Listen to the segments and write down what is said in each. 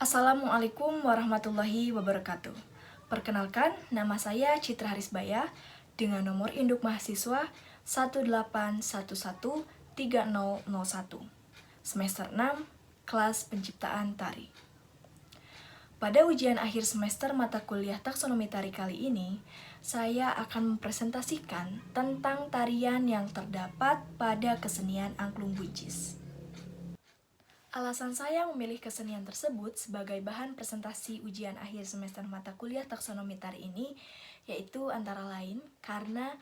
Assalamualaikum warahmatullahi wabarakatuh. Perkenalkan, nama saya Citra Harisbaya dengan nomor induk mahasiswa 1811301, semester 6, kelas penciptaan tari. Pada ujian akhir semester mata kuliah taksonomi tari kali ini, saya akan mempresentasikan tentang tarian yang terdapat pada kesenian angklung buncis. Alasan saya memilih kesenian tersebut sebagai bahan presentasi ujian akhir semester mata kuliah taksonomi tari ini yaitu antara lain karena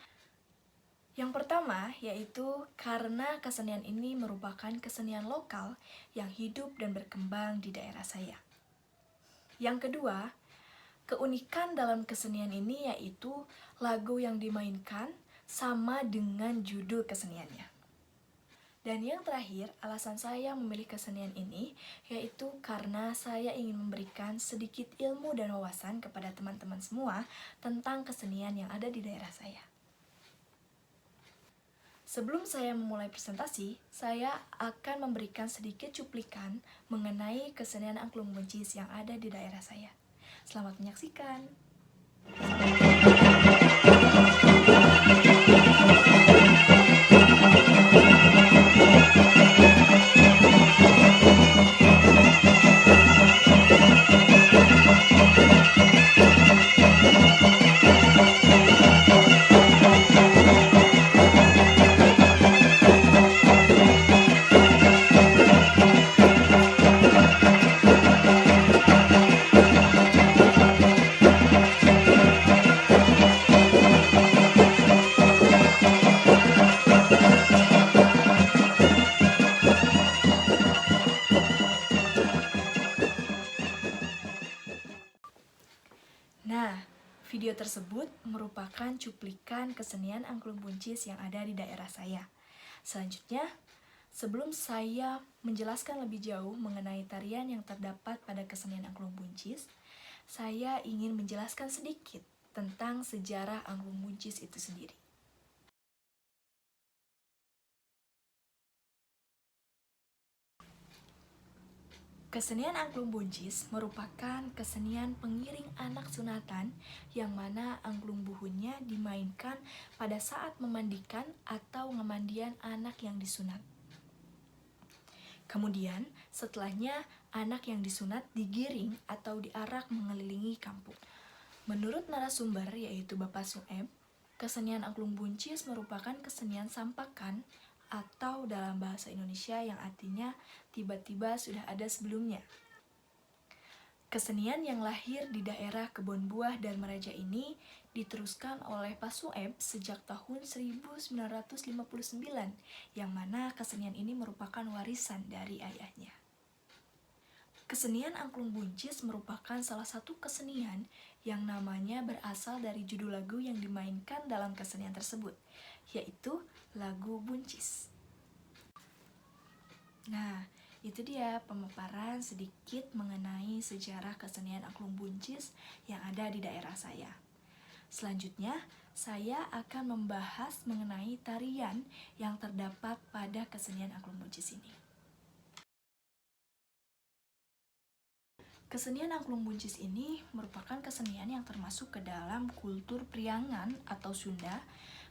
yang pertama yaitu karena kesenian ini merupakan kesenian lokal yang hidup dan berkembang di daerah saya. Yang kedua, keunikan dalam kesenian ini yaitu lagu yang dimainkan sama dengan judul keseniannya. Dan yang terakhir, alasan saya memilih kesenian ini yaitu karena saya ingin memberikan sedikit ilmu dan wawasan kepada teman-teman semua tentang kesenian yang ada di daerah saya. Sebelum saya memulai presentasi, saya akan memberikan sedikit cuplikan mengenai kesenian angklung buncis yang ada di daerah saya. Selamat menyaksikan. Nah, video tersebut merupakan cuplikan kesenian angklung buncis yang ada di daerah saya. Selanjutnya, sebelum saya menjelaskan lebih jauh mengenai tarian yang terdapat pada kesenian angklung buncis, saya ingin menjelaskan sedikit tentang sejarah angklung buncis itu sendiri. Kesenian angklung buncis merupakan kesenian pengiring anak sunatan yang mana angklung buhunnya dimainkan pada saat memandikan atau ngemandian anak yang disunat. Kemudian, setelahnya anak yang disunat digiring atau diarak mengelilingi kampung. Menurut narasumber yaitu Bapak Sueb, kesenian angklung buncis merupakan kesenian sampakan atau dalam bahasa Indonesia yang artinya tiba-tiba sudah ada sebelumnya. Kesenian yang lahir di daerah Kebon Buah dan Meraja ini diteruskan oleh Pak Sueb sejak tahun 1959, yang mana kesenian ini merupakan warisan dari ayahnya. Kesenian angklung buncis merupakan salah satu kesenian yang namanya berasal dari judul lagu yang dimainkan dalam kesenian tersebut, yaitu lagu buncis. Nah, itu dia pemaparan sedikit mengenai sejarah kesenian angklung buncis yang ada di daerah saya. Selanjutnya, saya akan membahas mengenai tarian yang terdapat pada kesenian angklung buncis ini. Kesenian angklung buncis ini merupakan kesenian yang termasuk ke dalam kultur Priangan atau Sunda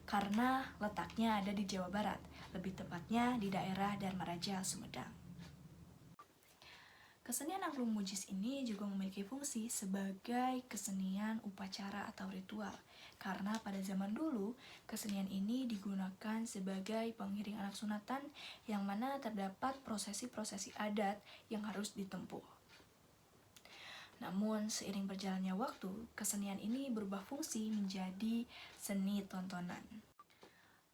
karena letaknya ada di Jawa Barat, lebih tepatnya di daerah Dharmaraja, Sumedang. Kesenian angklung buncis ini juga memiliki fungsi sebagai kesenian upacara atau ritual, karena pada zaman dulu kesenian ini digunakan sebagai pengiring anak sunatan yang mana terdapat prosesi-prosesi adat yang harus ditempuh. Namun, seiring berjalannya waktu, kesenian ini berubah fungsi menjadi seni tontonan.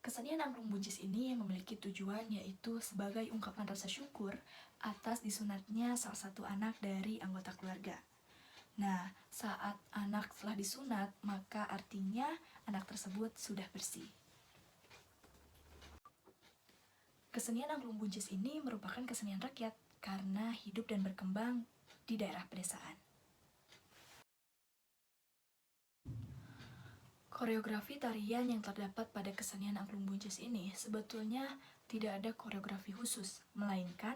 Kesenian angklung buncis ini memiliki tujuan yaitu sebagai ungkapan rasa syukur atas disunatnya salah satu anak dari anggota keluarga. Nah, saat anak telah disunat, maka artinya anak tersebut sudah bersih. Kesenian angklung buncis ini merupakan kesenian rakyat karena hidup dan berkembang di daerah pedesaan. Koreografi tarian yang terdapat pada kesenian angklung buncis ini sebetulnya tidak ada koreografi khusus, melainkan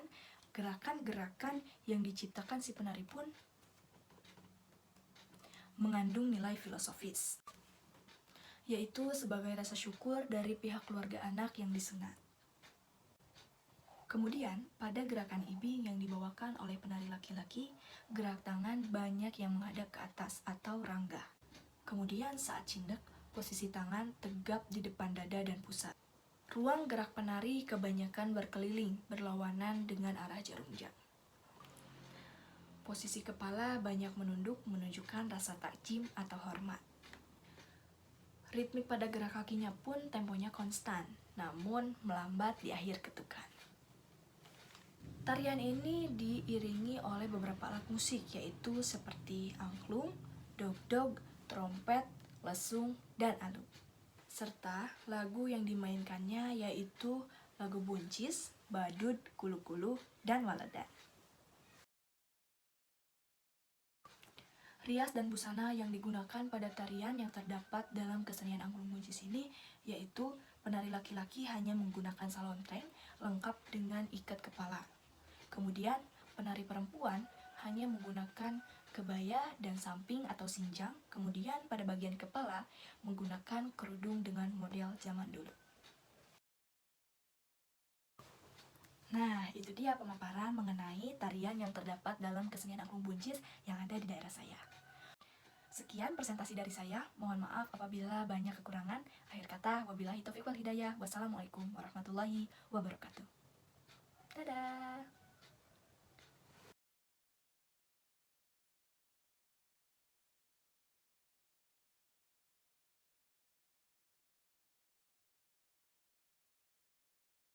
gerakan-gerakan yang diciptakan si penari pun mengandung nilai filosofis, yaitu sebagai rasa syukur dari pihak keluarga anak yang disunat. Kemudian, pada gerakan ibing yang dibawakan oleh penari laki-laki, gerak tangan banyak yang menghadap ke atas atau rangga. Kemudian saat cindek, posisi tangan tegap di depan dada dan pusat. Ruang gerak penari kebanyakan berkeliling, berlawanan dengan arah jarum jam. Posisi kepala banyak menunduk menunjukkan rasa takjim atau hormat. Ritmik pada gerak kakinya pun temponya konstan, namun melambat di akhir ketukan. Tarian ini diiringi oleh beberapa alat musik, yaitu seperti angklung, dog-dog, trompet, lesung, dan aluk. Serta lagu yang dimainkannya yaitu lagu buncis, badut, kulu-kulu, dan waledan. Rias dan busana yang digunakan pada tarian yang terdapat dalam kesenian angklung buncis ini yaitu penari laki-laki hanya menggunakan salonteng lengkap dengan ikat kepala. Kemudian penari perempuan hanya menggunakan kebaya dan samping atau sinjang, kemudian pada bagian kepala menggunakan kerudung dengan model zaman dulu. Nah, itu dia pemaparan mengenai tarian yang terdapat dalam kesenian angklung buncis yang ada di daerah saya. Sekian presentasi dari saya, mohon maaf apabila banyak kekurangan. Akhir kata, wabillahi taufiq wal hidayah. Wassalamualaikum warahmatullahi wabarakatuh. Dadah!